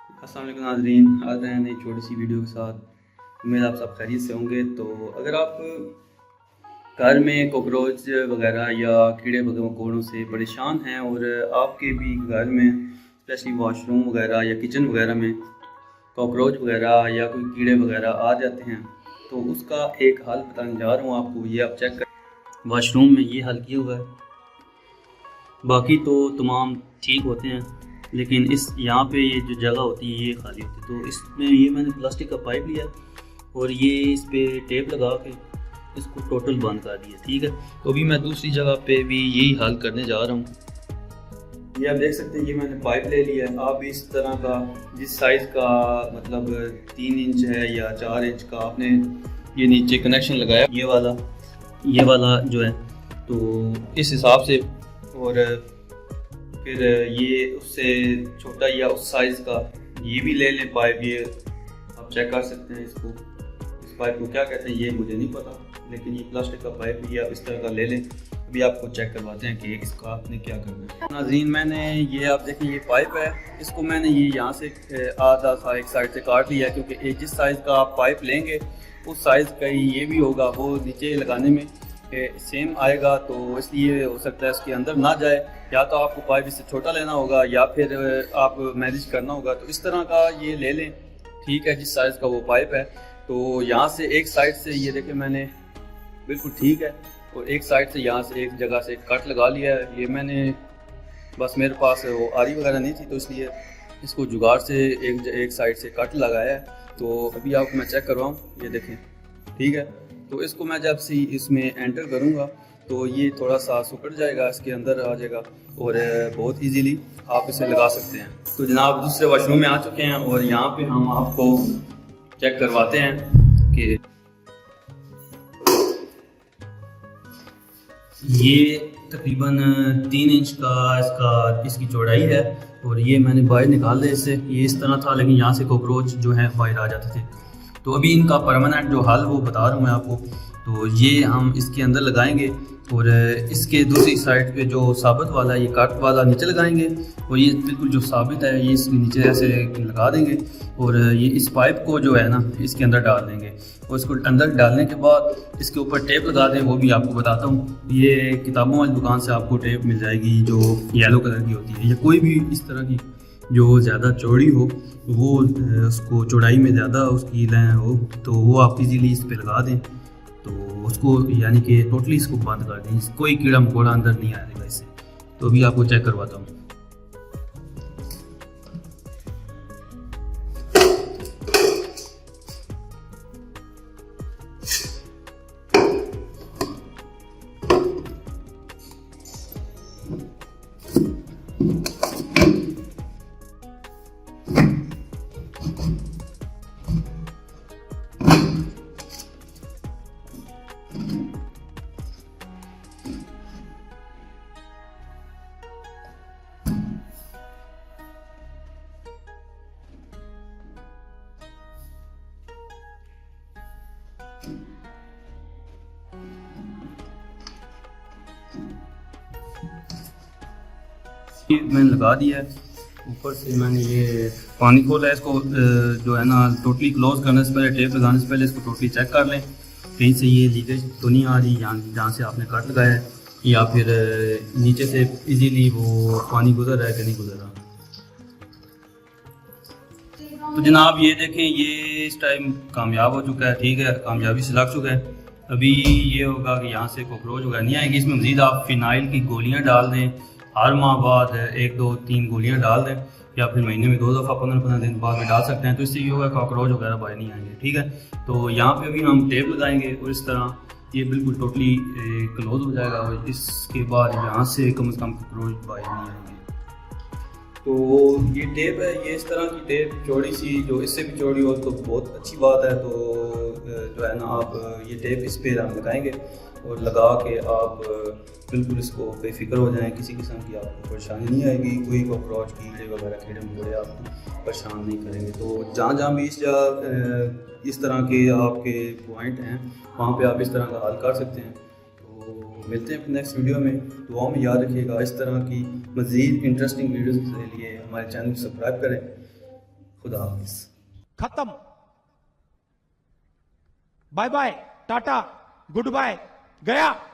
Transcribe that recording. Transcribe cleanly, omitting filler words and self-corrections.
अस्सलाम वालेकुम नाज़रीन, आ रहे हैं नई छोटी सी वीडियो के साथ। उम्मीद आप सब खैरियत से होंगे। तो अगर आप घर में कॉकरोच वगैरह या कीड़े मकोड़ों से परेशान हैं और आपके भी घर में स्पेशली वॉशरूम वगैरह या किचन वगैरह में कॉकरोच वगैरह या कोई कीड़े वगैरह आ जाते हैं, तो उसका एक हल बताने जा रहा हूँ आपको। ये आप चेक कर, वॉशरूम में ये हल किया हुआ है, बाकी तो तमाम ठीक होते हैं, लेकिन इस यहाँ पे ये जो जगह होती है ये खाली होती है। तो इसमें ये मैंने प्लास्टिक का पाइप लिया और ये इस पर टेप लगा के इसको टोटल बंद कर दिया। ठीक है, तो अभी मैं दूसरी जगह पे भी यही हल करने जा रहा हूँ। ये आप देख सकते हैं, ये मैंने पाइप ले लिया है। आप इस तरह का जिस साइज़ का मतलब 3 इंच है या 4 इंच का आपने ये नीचे कनेक्शन लगाया, ये वाला जो है, तो इस हिसाब से, और फिर ये उससे छोटा या उस साइज़ का ये भी ले लें पाइप। ये आप चेक कर सकते हैं इसको, इस पाइप को क्या कहते हैं ये मुझे नहीं पता, लेकिन ये प्लास्टिक का पाइप भी आप इस तरह का ले लें। अभी आपको चेक करवाते हैं कि इसका आपने क्या करना है। नाज़रीन, मैंने ये आप देखें ये पाइप है, इसको मैंने ये यहाँ से आधा सा एक साइड से काट लिया, क्योंकि जिस साइज़ का आप पाइप लेंगे उस साइज़ का ही ये भी होगा, वो नीचे लगाने में सेम आएगा। तो इसलिए हो सकता है इसके अंदर ना जाए, या तो आपको पाइप इससे छोटा लेना होगा या फिर आप मैनेज करना होगा। तो इस तरह का ये ले लें, ठीक है, जिस साइज़ का वो पाइप है। तो यहाँ से एक साइड से ये देखें मैंने बिल्कुल ठीक है, और एक साइड से यहाँ से एक जगह से कट लगा लिया है। ये मैंने बस मेरे पास वो आरी वगैरह नहीं थी, तो इसलिए इसको जुगाड़ से एक साइड से कट लगाया है। तो अभी आपको मैं चेक करवाऊँ, ये देखें ठीक है। तो इसको मैं जब से इसमें एंटर करूँगा तो ये थोड़ा सा सुकड़ जाएगा, इसके अंदर आ जाएगा और बहुत इजीली आप इसे लगा सकते हैं। तो जनाब दूसरे वॉशरूम में आ चुके हैं और यहाँ पे हम आपको चेक करवाते हैं कि ये तकरीबन 3 इंच का इसकी चौड़ाई है, और ये मैंने बाहर निकाल दिया इससे। ये इस तरह था, लेकिन यहाँ से कॉकरोच जो है बाहर आ जाते थे। तो अभी इनका परमानेंट जो हल वो बता रहा हूँ मैं आपको। तो ये हम इसके अंदर लगाएंगे और इसके दूसरी साइड पे जो साबित वाला ये कट वाला नीचे लगाएंगे, और ये बिल्कुल जो साबित है ये इसके नीचे ऐसे लगा देंगे, और ये इस पाइप को जो है ना इसके अंदर डाल देंगे। और इसको अंदर डालने के बाद इसके ऊपर टेप लगा दें, वो भी आपको बताता हूँ। ये किताबों वाली दुकान से आपको टेप मिल जाएगी जो येलो कलर की होती है, या कोई भी इस तरह की जो ज़्यादा चौड़ी हो, वो उसको चौड़ाई में ज़्यादा उसकी लें हो, तो वो आप इजीली इस पे लगा दें। तो उसको यानी कि टोटली इसको बंद कर दें, कोई कीड़ा मकोड़ा अंदर नहीं आएगा इससे। तो अभी आपको चेक करवाता हूँ। मैंने लगा दिया है, ऊपर से मैंने ये पानी खोला है। इसको जो है ना टोटली क्लोज करने से पहले, टेप लगाने से पहले इसको टोटली चेक कर लें कहीं से ये लीकेज तो नहीं आ रही, जहाँ से आपने कट लगाया है, या फिर नीचे से इजीली वो पानी गुजर रहा है कि नहीं गुजर रहा। तो जनाब ये देखें, ये इस टाइम कामयाब हो चुका है, ठीक है, कामयाबी से लग चुका है। अभी ये होगा कि यहाँ से कॉकरोच वगैरह नहीं आएंगे। इसमें मज़ीद आप फिनाइल की गोलियाँ डाल दें, हर माह बाद 1 2 3 गोलियाँ डाल दें, या फिर महीने में 2 दफ़ा 15-15 दिन बाद में डाल सकते हैं। तो इससे ये होगा कॉकरोच वगैरह बाहर नहीं आएंगे, ठीक है। तो यहाँ पे भी हम टेप लगाएंगे और इस तरह ये बिल्कुल टोटली क्लोज हो जाएगा, और इसके बाद यहाँ से कम से कम कॉकरोच बाहर नहीं आएंगे। तो ये टेप है, ये इस तरह की टेप चौड़ी सी, जो इससे भी चौड़ी हो तो बहुत अच्छी बात है। तो जो है ना आप ये टेप इस पर हम लगाएंगे और लगा के आप बिल्कुल इसको बेफिक्र हो जाएं, किसी किस्म की आपको परेशानी नहीं आएगी, कोई कॉकरोच कीड़े वगैरह कीड़े मकोड़े आपको परेशान नहीं करेंगे। तो जहाँ जहाँ भी इस तरह के आपके पॉइंट हैं वहाँ पे आप इस तरह का हल कर सकते हैं। तो मिलते हैं नेक्स्ट वीडियो में। दुआओं में याद रखिएगा, इस तरह की मज़ीद इंटरेस्टिंग वीडियोज़ के लिए हमारे चैनल को सब्सक्राइब करें। खुदा हाफिज। खत्म। Bye bye, tata, goodbye, गया।